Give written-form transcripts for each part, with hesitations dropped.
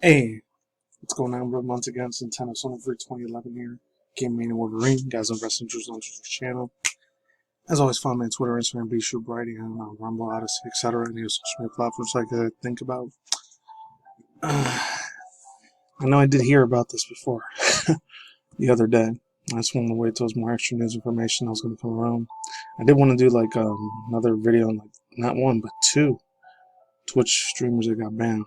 Hey, what's going on, bro? Once again, it's NintendoSonyfanshow 2011 here. MannytendoWolverine, guys on Wrestling News on this channel. As always, follow me on Twitter, Instagram, Be Brighty, and Rumble, Odyssey, etc. Any social media platforms I could think about. I know I did hear about this before the other day. I just wanted to wait till there's more extra news information that was going to come around. I did want to do like another video on like not one but two Twitch streamers that got banned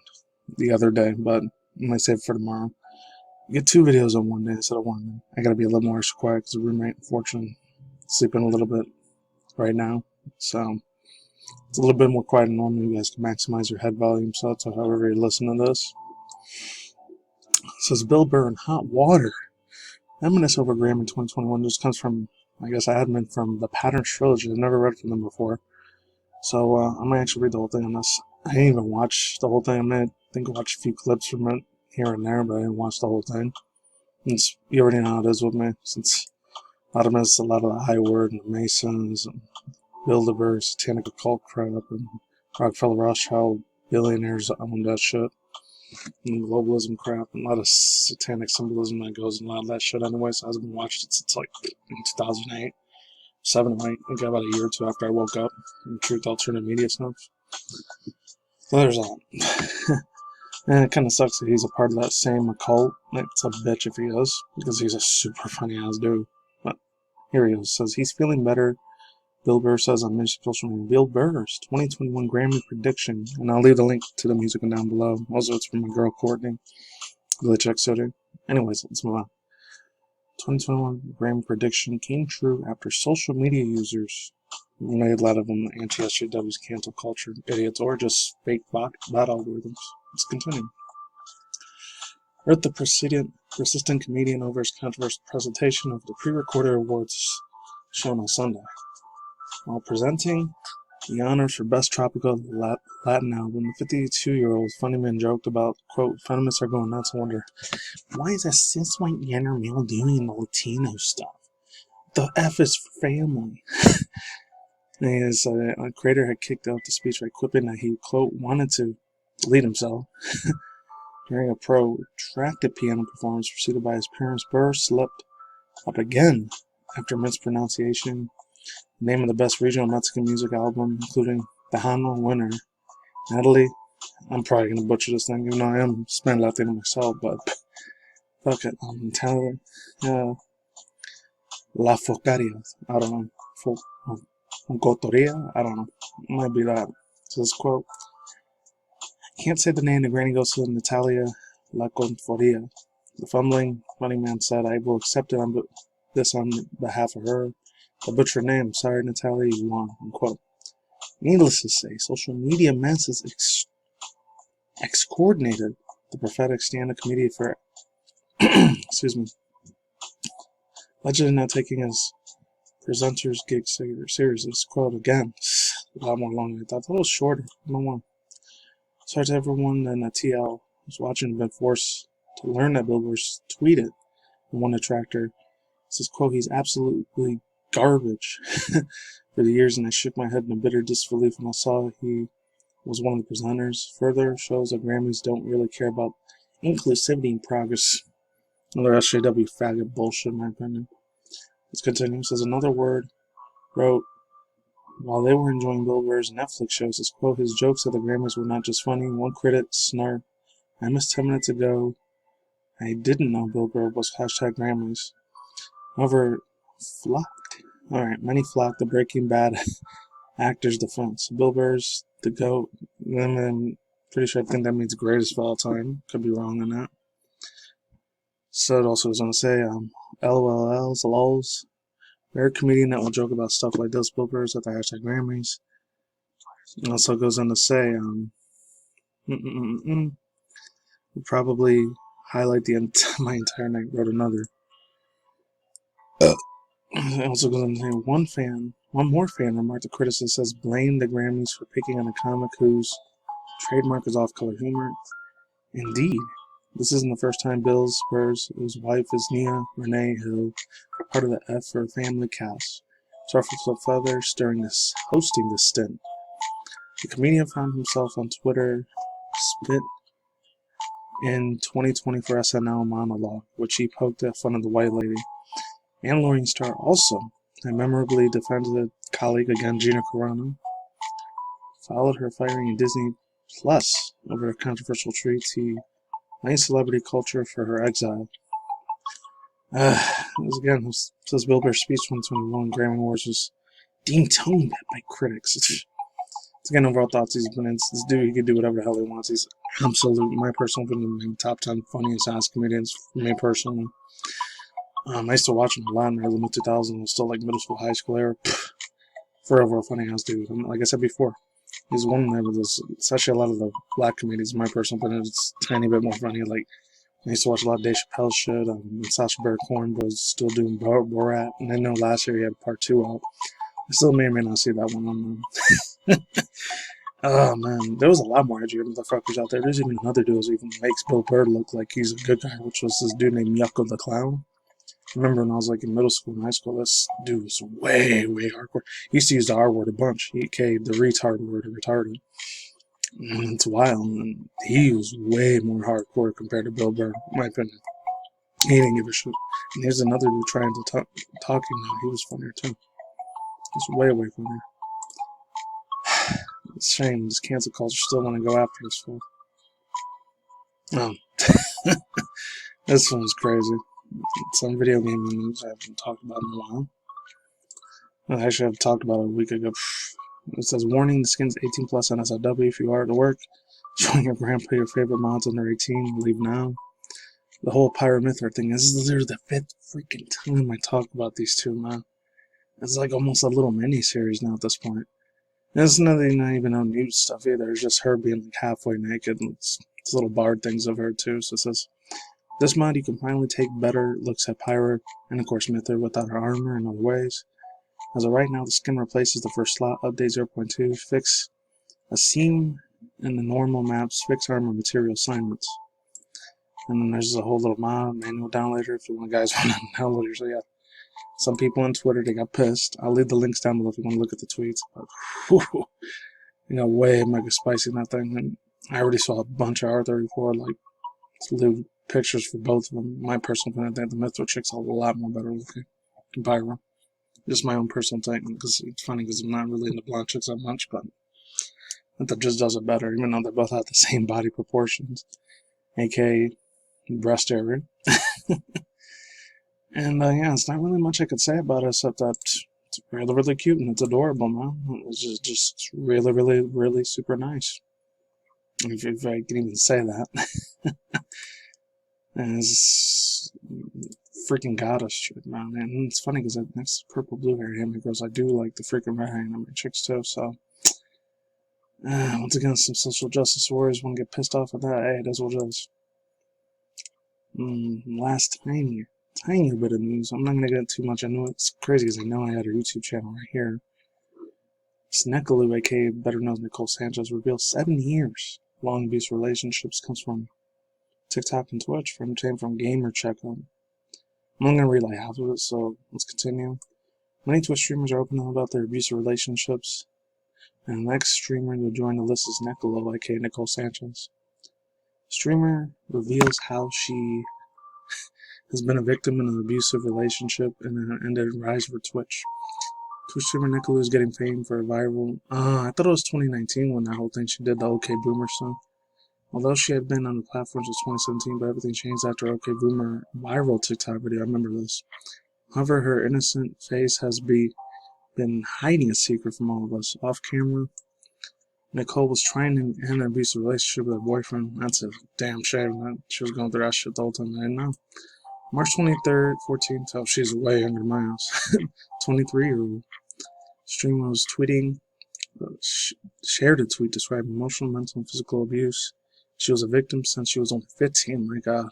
the other day, but I might save it for tomorrow. Get two videos on one day instead of one. I gotta be a little more extra quiet because the roommate, unfortunately, sleeping a little bit right now. So it's a little bit more quiet than normal. You guys can maximize your head volume, so that's however you listen to this. It says Bill Burr in hot water. Eminence over Grammy 2021 just comes from, I guess, admin from the Patterns trilogy. I've never read from them before. So I might actually read the whole thing on this. I didn't even watch the whole thing. I think I watched a few clips from it here and there, but I didn't watch the whole thing. You already know how it is with me, since a lot of it is a lot of the high word and the Masons and Bilderberg, satanic occult crap, and Rockefeller Rothschild billionaires own that shit, and globalism crap, and a lot of satanic symbolism that goes in a lot of that shit anyway, so I haven't watched it since like in 2008, 7 or 8, I think about a year or two after I woke up, in Truth Alternative Media stuff. So there's that. And it kind of sucks that he's a part of that same occult. It's a bitch if he is, because he's a super funny ass dude. But here he is. Says he's feeling better. Bill Burr says on social media. Bill Burr's 2021 Grammy prediction. And I'll leave the link to the music down below. Also, it's from my girl Courtney. Really check City. Anyways, let's move on. 2021 Grammy prediction came true after social media users made a lot of them anti-SJW's cancel culture idiots or just fake bot algorithms. Let's continue. Heard the persistent comedian over his controversial presentation of the pre-recorded awards shown on Sunday. While presenting the honors for Best Tropical Latin Album, the 52-year-old funny man joked about, quote, feminists are going nuts. I wonder, why is a cis-white gender male doing the Latino stuff? The F is for family. And his creator had kicked out the speech by quipping that he, quote, wanted to delete himself during a protracted piano performance preceded by his parents. Burr slipped up again after mispronunciation. The name of the best regional Mexican music album, including the Hano winner, Natalie. I'm probably going to butcher this thing, even though I am Spanish Latino myself, but fuck it. La Focaria. I don't know. Cotoria? I don't know. It might be that. So this quote. Can't say the name. The granny goes to Natalia La Conforia. The fumbling running man said, I will accept it on this on behalf of her. I butcher her name. Sorry, Natalia, you won. Unquote. Needless to say, social media masses coordinated the prophetic stand-up comedian for excuse me. Allegedly not taking his presenter's gig serious. This quote again. A lot more long than I thought. A little shorter. No more. Sorry to everyone in the TL who's watching and been forced to learn that Bill Burr tweeted in one detractor. Says, quote, he's absolutely garbage for the years, and I shook my head in a bitter disbelief when I saw he was one of the presenters. Further shows that Grammys don't really care about inclusivity and progress. Another SJW faggot bullshit, in my opinion. Let's continue. It says another word wrote, while they were enjoying Bill Burr's Netflix shows, his quote, his jokes at the Grammys were not just funny. One critic snarked, I missed 10 minutes ago. I didn't know Bill Burr was #Grammys. However, flocked. Alright, many flocked the Breaking Bad actor's defense. Bill Burr's the GOAT. I'm pretty sure I think that means greatest of all time. Could be wrong on that. So it also was going to say, LOLs, LOLs. Rare comedian that will joke about stuff like this. Bill Burr's at the #Grammys. It also goes on to say, we'll probably highlight my entire night. Wrote another. It also goes on to say, one more fan remarked the criticism says, blame the Grammys for picking on a comic whose trademark is off-color humor. Indeed, this isn't the first time Bill Burr's wife is Nia Renee Hill, part of the F for Family cast. Ruffled of feathers during hosting this stint. The comedian found himself on Twitter in 2024 SNL monologue, which he poked at fun of the white lady. And Lorraine Starr also, and memorably defended colleague again, Gina Carano, followed her firing in Disney Plus over a controversial tweet. He blamed celebrity culture for her exile. Says Bill Burr's speech 2021 Grammy Awards was deemed tone deaf by critics. It's again, overall thoughts. He's been this dude. He can do whatever the hell he wants. He's absolutely, my personal opinion, top 10 funniest ass comedians for me personally. I used to watch him a lot in the early 2000s. I was still like middle school, high school era. Forever a funny ass dude. Like I said before, he's one of those, especially a lot of the black comedians. My personal opinion, it's a tiny bit more funny. Like, I used to watch a lot of Dave Chappelle shit. Sacha Baron Cohen was still doing Borat, and I know last year he had part 2 out. I still may or may not see that one on. Oh man, there was a lot more edgy motherfuckers out there. There's even another dude who even makes Bill Burr look like he's a good guy, which was this dude named Yucko the Clown. I remember when I was like in middle school and high school, this dude was way hardcore. He used to use the R word a bunch, aka the retard word, retarded. And it's wild, and he was way more hardcore compared to Bill Burr, in my opinion. He didn't give a shit. And here's another dude trying to talk him now. He was funnier too. He's way funnier. It's a shame this cancel culture still want to go after us for. Oh. This one's crazy. Some video game news I haven't talked about in a while. Well, actually, I've talked about it a week ago. It says, warning, the skin's 18 plus on SIW. If you are at work, showing your grandpa your favorite mods under 18, leave now. The whole Pyra Mythra thing, this is literally the 5th freaking time I talk about these two, man. It's like almost a little mini-series now at this point. And it's not even no news stuff either. It's just her being like halfway naked, and it's little bard things of her too. So it says, this mod you can finally take better looks at Pyra and of course Mythra without her armor in other ways. As of right now, the skin replaces the first slot, update 0.2, fix a seam in the normal map's fixed armor material assignments. And then there's a whole little mod, manual downloader if you guys want to download it. So yeah, some people on Twitter, they got pissed. I'll leave the links down below if you want to look at the tweets. But whew, you know, way mega spicy in that thing. And I already saw a bunch of R34, like, leave pictures for both of them. My personal opinion, I think the Mythra chick's a lot more better looking than Pyra. Just my own personal thing, because it's funny because I'm not really into blonde chicks that much, but that just does it better, even though they both have the same body proportions, aka breast area. And yeah, it's not really much I could say about it except that it's really cute and it's adorable, man. It's just really super nice. If I can even say that. And it's freaking goddess shit, man. And it's funny because next to purple blue hair anime girls, I do like the freaking red hair anime chicks too. So once again, some social justice warriors want to get pissed off at that. Hey, that's what it is. Last tiny bit of news. I'm not gonna get too much. I know it's crazy because I know I had her YouTube channel right here. It's Nicole, aka better known as Nicole Sanchez, reveals 7 years long abusive relationships comes from TikTok and Twitch for entertainment from gamer checkup. I'm only gonna read like half of it, so let's continue. Many Twitch streamers are open about their abusive relationships, and the next streamer to join the list is Nicole, aka Nicole Sanchez. The streamer reveals how she has been a victim in an abusive relationship and ended rise for Twitch. Twitch streamer Nicole is getting fame for a viral. I thought it was 2019 when that whole thing she did, the OK Boomer song. Although she had been on the platform since 2017, but everything changed after OK Boomer viral TikTok video. I remember this. However, her innocent face has been hiding a secret from all of us. Off camera, Nicole was trying to end an abusive relationship with her boyfriend. That's a damn shame that she was going through that shit the whole time. I didn't know. March 23rd, 14th, oh, she's way younger than my house. 23-year-old. Streamer was tweeting, shared a tweet describing emotional, mental, and physical abuse. She was a victim since she was only 15. My God.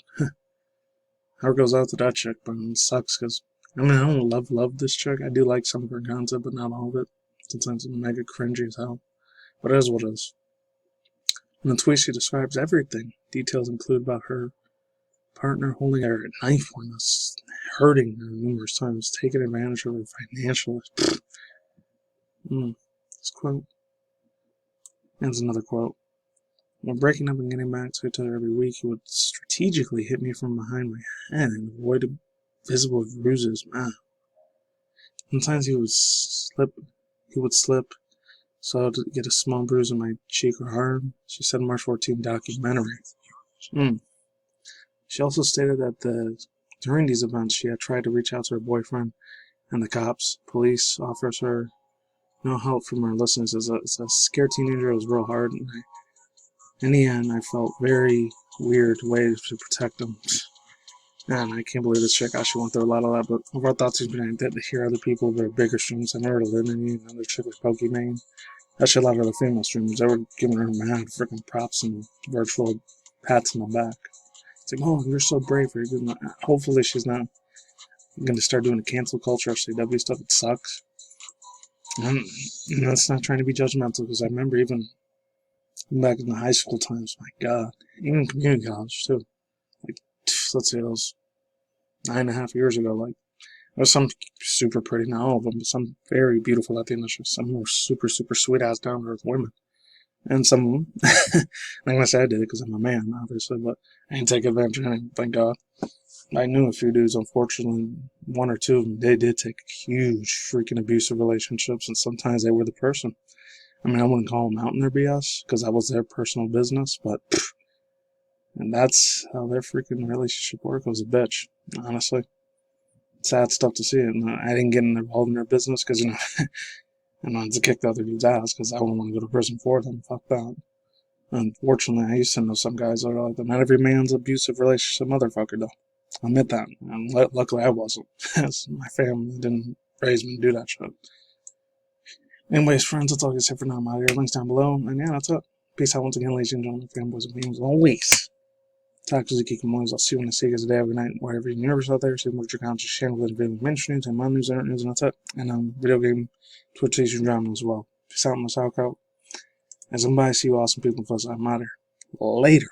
Heart goes out to that chick, but it sucks because, I mean, I don't love this chick. I do like some of her content, but not all of it. Sometimes it's mega cringy as hell. But it is what it is. In the tweet, she describes everything. Details include about her partner holding her at knife point, hurting her numerous times, taking advantage of her financially. This quote. And there's another quote. When breaking up and getting back to each other every week, he would strategically hit me from behind my head and avoid visible bruises. Man. Sometimes he would slip, so I'd get a small bruise on my cheek or arm. She said March 14 documentary. She also stated that during these events, she had tried to reach out to her boyfriend and the cops. Police offers her no help from her listeners. As a scared teenager, it was real hard. And in the end, I felt very weird ways to protect them. Man, I can't believe this chick actually went through a lot of that. But overall thoughts has been I did to hear other people with bigger streams. I never lived in any. Another chick was Pokimane. Actually, a lot of the female streamers, they were giving her mad freaking props and virtual pats on the back. It's like, oh, you're so brave. Hopefully she's not going to start doing the cancel culture FCW stuff. It sucks. And that's not trying to be judgmental, because I remember even back in the high school times, my God, even community college too. Like, let's say it was 9.5 years ago. Like, there was some super pretty, not all of them, but some very beautiful Latinas. Some were super, super sweet ass down to earth women. And some of them, I'm going to say I did it because I'm a man, obviously, but I didn't take advantage of anything, thank God. I knew a few dudes, unfortunately, one or two of them, they did take huge freaking abusive relationships, and sometimes they were the person. I mean, I wouldn't call them out in their BS, because that was their personal business, but, and that's how their freaking relationship worked. It was a bitch, honestly. Sad stuff to see it, and I didn't get involved in their business, because, you know, I wanted to kick the other dude's ass, because I wouldn't want to go to prison for them, fuck that. Unfortunately, I used to know some guys that are like that. Not every man's abusive relationship motherfucker, though. I'll admit that. And luckily I wasn't. My family didn't raise me to do that shit. Anyways, friends, that's all I can say for now. I'm out here. Links down below. And yeah, that's it. Peace out once again, ladies and gentlemen, fanboys and fans. Always. Talk to Ziki Kamoys. I'll see you when I see you guys today, every night, wherever you're universe out there. See what your conscious channel with video ministry news and my news, internet news, and that's it. And video game, Twitch, station drama as well. Peace out, my sauerkraut. As I'm by, see you awesome people. Plus, I'm out here. Later.